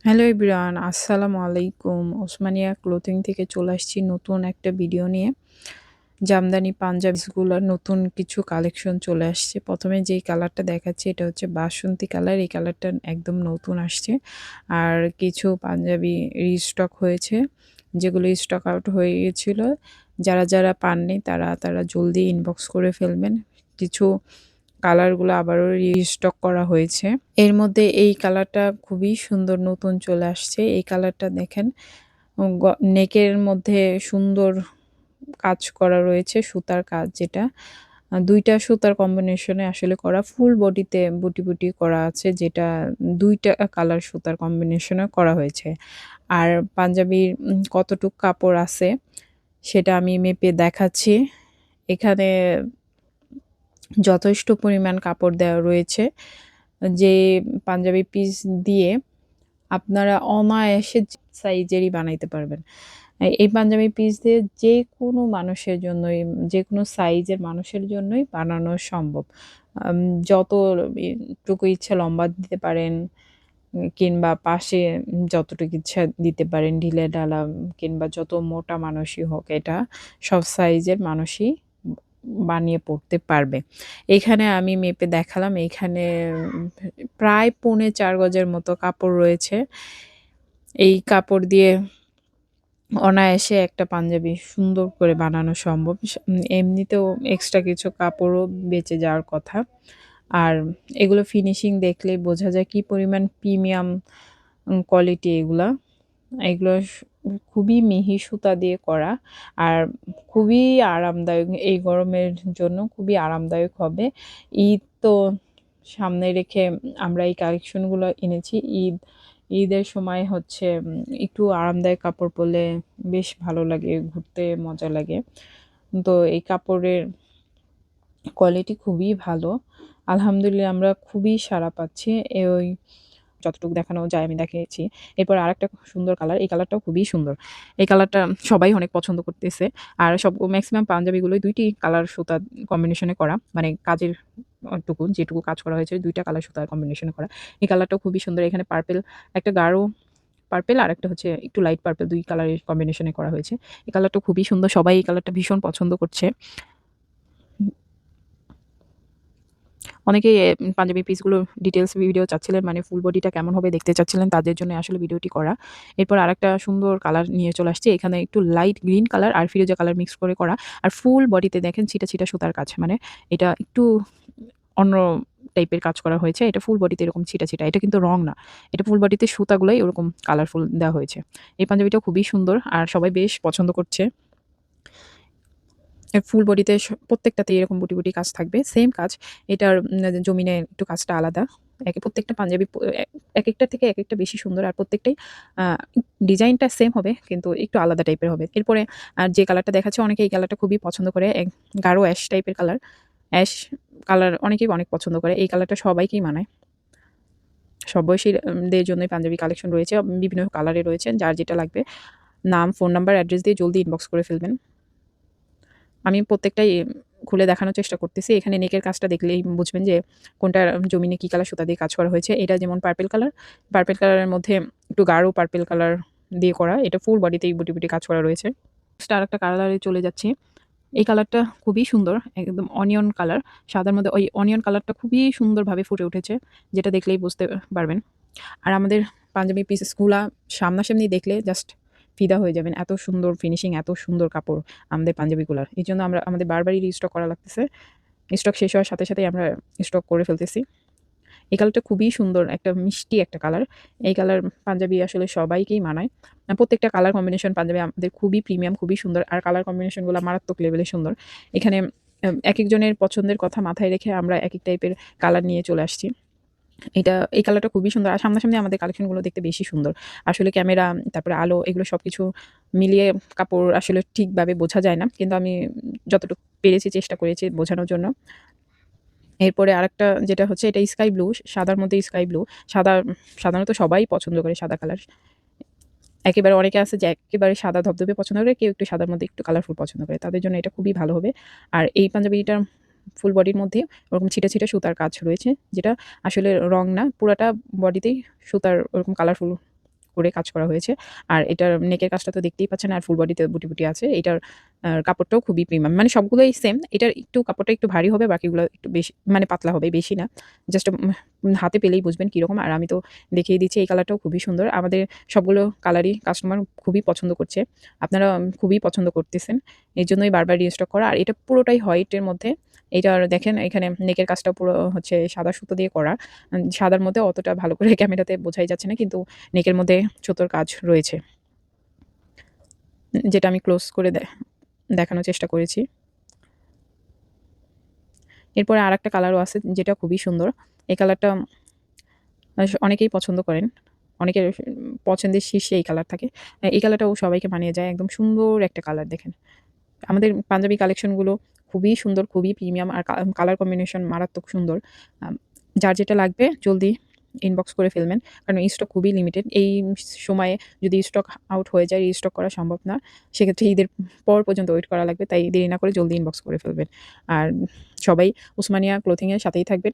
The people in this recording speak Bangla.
হ্যালো এভরিওয়ান, আসসালামু আলাইকুম। ওসমানিয়া ক্লোথিং থেকে চলে আসছি নতুন একটা ভিডিও নিয়ে। জামদানি পাঞ্জাবিসগুলোর নতুন কিছু কালেকশন চলে আসছে। ১ম এ যেই কালারটা দেখাচ্ছি এটা হচ্ছে বাসন্তী কালার। এই কালারটা একদম নতুন আসছে। আর কিছু পাঞ্জাবি রিস্টক হয়েছে, যেগুলো স্টক আউট হয়ে গিয়েছিল। যারা পাননি তারা জলদি ইনবক্স করে ফেলবেন। কিছু কালারগুলো আবারও রিস্টক করা হয়েছে। এর মধ্যে এই কালারটা খুবই সুন্দর নতুন চলে আসছে। এই কালারটা দেখেন, নেকের মধ্যে সুন্দর কাজ করা রয়েছে, সুতার কাজ যেটা। ২ টা সুতার কম্বিনেশনে আসলে করা। ফুল বডিতে বুটি করা আছে, যেটা ২ টা কালার সুতার কম্বিনেশনে করা হয়েছে। আর পাঞ্জাবির কতটুক কাপড় আছে সেটা আমি মেপে দেখাচ্ছি। এখানে যথেষ্ট পরিমাণ কাপড় দেওয়া রয়েছে। যে পাঞ্জাবি পিস দিয়ে আপনারা অনায়াসে সাইজেরই বানাইতে পারবেন। এই পাঞ্জাবি পিস দিয়ে যেকোনো মানুষের জন্যই, যেকোনো সাইজের মানুষের জন্যই বানানো সম্ভব। আম যত টুকু ইচ্ছা লম্বা দিতে পারেন, কিংবা পাশে যতটুকু ইচ্ছা দিতে পারেন ঢিলেঢালা, কিংবা যত মোটা মানুষই হোক, এটা সব সাইজের মানুষই বানিয়ে পড়তে পারবে। এখানে আমি মেপে দেখালাম। এখানে প্রায় ৪.৫ গজের মতো কাপড় রয়েছে। এই কাপড় দিয়ে অনায়াসে একটা পাঞ্জাবি সুন্দর করে বানানো সম্ভব। এমনিতেও এক্সট্রা কিছু কাপড়ও বেঁচে যাওয়ার কথা। আর এগুলো ফিনিশিং দেখলেই বোঝা যায় কি পরিমাণ প্রিমিয়াম কোয়ালিটি এগুলা। এগুলো খুবই মিহি সুতা দিয়ে করা। আর খুবই আরামদায়ক। এই গরমের জন্য খুবই আরামদায়ক হবে। ঈদ তো সামনে রেখে আমরা এই কালেকশনগুলো এনেছি। ঈদের সময় হচ্ছে একটু আরামদায়ক কাপড় পরলে বেশ ভালো লাগে, ঘুরতে মজা লাগে। তো এই কাপড়ের কোয়ালিটি খুবই ভালো। আলহামদুলিল্লাহ আমরা খুবই সাড়া পাচ্ছি। ওই যতটুকু দেখানো যায় আমি দেখিয়েছি। এরপর আরেকটা সুন্দর কালার। এই কালারটাও খুবই সুন্দর। এই কালারটা সবাই অনেক পছন্দ করতেছে। আর মেক্সিমাম পাঞ্জাবিগুলোই ২ টি কালার সুতা কম্বিনেশনে করা। মানে কাজের যেটুকু কাজ করা হয়েছে ২ টা কালার সুতার কম্বিনেশনে করা। এই কালারটাও খুবই সুন্দর। এখানে পার্পল, একটা গাঢ় পার্পল আর একটা হচ্ছে একটু লাইট পার্পল, ২ কালারের কম্বিনেশনে করা হয়েছে। এই কালারটাও খুবই সুন্দর। সবাই এই কালারটা ভীষণ পছন্দ করছে। অনেকেই পাঞ্জাবি পিসগুলোর ডিটেইলস ভিডিও চাচ্ছিলেন, মানে ফুল বডিটা কেমন হবে দেখতে চাচ্ছিলেন, তাদের জন্য আসলে ভিডিওটি করা। এরপর আরেকটা সুন্দর কালার নিয়ে চলে আসছি। এখানে একটু লাইট গ্রিন কালার আর ফিরোজা কালার মিক্স করে করা। আর ফুল বডিতে দেখেন ছিটা সুতার কাজ। মানে এটা একটু অন্য টাইপের কাজ করা হয়েছে। এটা ফুল বডিতে এরকম ছিটা। এটা কিন্তু রং না। এটা ফুল বডিতে সুতাগুলাই ওরকম কালারফুল দেওয়া হয়েছে। এই পাঞ্জাবিটাও খুবই সুন্দর আর সবাই বেশ পছন্দ করছে। ফুল বডিতে প্রত্যেকটাতেই এরকম বুটি কাজ থাকবে। সেম কাজ। এটার জমিনে একটু কাজটা আলাদা। প্রত্যেকটা পাঞ্জাবি একেকটা থেকে একেকটা বেশি সুন্দর। আর প্রত্যেকটাই আ ডিজাইনটা সেম হবে, কিন্তু একটু আলাদা টাইপের হবে। এরপরে আর যে কালারটা দেখাচ্ছি, অনেকে এই কালারটা খুবই পছন্দ করে। গাঢ় অ্যাশ টাইপের কালার। অ্যাশ কালার অনেকেই অনেক পছন্দ করে। এই কালারটা সবাইকেই মানায়। সব বয়সীর দের জন্যই পাঞ্জাবি কালেকশন রয়েছে। বিভিন্ন কালারে রয়েছে। যার যেটা লাগবে নাম, ফোন নাম্বার, অ্যাড্রেস দিয়ে জলদি ইনবক্স করে ফেলবেন। আমি প্রত্যেকটাই খুলে দেখানোর চেষ্টা করতেছি। এখানে নেকের কাজটা দেখলেই বুঝবেন যে কোনটা জমিনে কি কালার সুতা দিয়ে কাজ করা হয়েছে। এটা যেমন পার্পল কালার। পার্পল কালারের মধ্যে একটু গাঢ় পার্পল কালার দিয়ে করা। এটা ফুল বডিতেই বুটি কাজ করা রয়েছে। নেক্সট আরেকটা কালারে চলে যাচ্ছি। এই কালারটা খুবই সুন্দর। একদম অনিয়ন কালার। সাদার মধ্যে ওই অনিয়ন কালারটা খুবই সুন্দরভাবে ফুটে উঠেছে। যেটা দেখলেই বুঝতে পারবেন। আর আমাদের পাঞ্জাবি পিসেসগুলা সামনাসামনি দেখলে জাস্ট ফিদা হয়ে যাবেন। এত সুন্দর ফিনিশিং, এত সুন্দর কাপড় আমাদের পাঞ্জাবিগুলার। এজন্য আমাদের বারবারই রিস্টক করা লাগতেছে। স্টক শেষ হওয়ার সাথে আমরা স্টক করে ফেলতেছি। এই কালারটা খুবই সুন্দর। একটা মিষ্টি একটা কালার। এই কালার পাঞ্জাবি আসলে সবাইকেই মানায়। প্রত্যেকটা কালার কম্বিনেশন পাঞ্জাবি আমাদের খুবই প্রিমিয়াম, খুবই সুন্দর। আর কালার কম্বিনেশনগুলা মারাত্মক লেভেলে সুন্দর। এখানে একেকজনের পছন্দের কথা মাথায় রেখে আমরা একেক টাইপের কালার নিয়ে চলে আসছি। এই কালারটা খুবই সুন্দর। আর সামনাসামনি আমাদের কালেকশনগুলো দেখতে বেশি সুন্দর। আসলে ক্যামেরা, তারপরে আলো, এগুলো সবকিছু মিলিয়ে কাপড় আসলে ঠিকভাবে বোঝা যায় না। কিন্তু আমি যতটুকু পেরেছি চেষ্টা করেছি বোঝানোর জন্য। এরপরে আরেকটা যেটা হচ্ছে, এটা স্কাই ব্লু, সাদার মধ্যে স্কাই ব্লু। সাদা সাধারণত সবাই পছন্দ করে সাদা কালার। একেবারে অনেকে আছে যে একেবারে সাদা ধবধবে পছন্দ করে, কেউ একটু সাদার মধ্যে একটু কালারফুল পছন্দ করে। তাদের জন্য এটা খুবই ভালো হবে। আর এই পাঞ্জাবিটার ফুল বডির মধ্যে ওরকম ছিটা সুতার কাজ রয়েছে, যেটা আসলে রং না, পুরাটা বডিতেই সুতার ওরকম কালারফুল করে কাজ করা হয়েছে। আর এটার নেকের কাজটা তো দেখতেই পাচ্ছেন আর ফুল বডিতে বুটি, বুটি আছে। এটার কাপড়টাও খুবই প্রিমিয়াম। মানে সবগুলোই সেম। এটার একটু কাপড়টা একটু ভারী হবে, বাকিগুলো একটু বেশি মানে পাতলা হবে, বেশি না। জাস্ট হাতে পেলেই বুঝবেন কিরকম। আর আমি তো দেখিয়ে দিচ্ছি এই কালারটাও খুবই সুন্দর। আমাদের সবগুলো কালারই কাস্টমার খুবই পছন্দ করছে। আপনারা খুবই পছন্দ করতেছেন। এজন্যই বারবার রিস্টক করা। আর এটা পুরোটাই হোয়াইটের মধ্যে। এইটার দেখেন এখানে নেকের কাজটা পুরো হচ্ছে সাদা সুতো দিয়ে করা। সাদার মধ্যে অতটা ভালো করে ক্যামেরাতে বোঝাই যাচ্ছে না, কিন্তু নেকের মধ্যে সুতোর কাজ রয়েছে। যেটা আমি ক্লোজ করে দেখানোর চেষ্টা করেছি। এরপরে আরেকটা কালারও আছে যেটা খুবই সুন্দর। এই কালারটা অনেকেই পছন্দ করেন। অনেকের পছন্দের শীর্ষে এই কালার থাকে। এই কালারটাও সবাইকে মানিয়ে যায়। একদম সুন্দর একটা কালার দেখেন। আমাদের পাঞ্জাবি কালেকশনগুলো খুবই সুন্দর, খুবই প্রিমিয়াম আর কালার কম্বিনেশন মারাত্মক সুন্দর। আম যার যেটা লাগবে জলদি ইনবক্স করে ফেলবেন। কারণ স্টক খুবই লিমিটেড। এই সময়ে যদি স্টক আউট হয়ে যায়, রিস্টক করা সম্ভব না। সেক্ষেত্রে ঈদের পর পর্যন্ত ওয়েট করা লাগবে। তাই দেরি না করে জলদি ইনবক্স করে ফেলবেন। আর সবাই উসমানিয়া ক্লথিং এর সাথেই থাকবেন।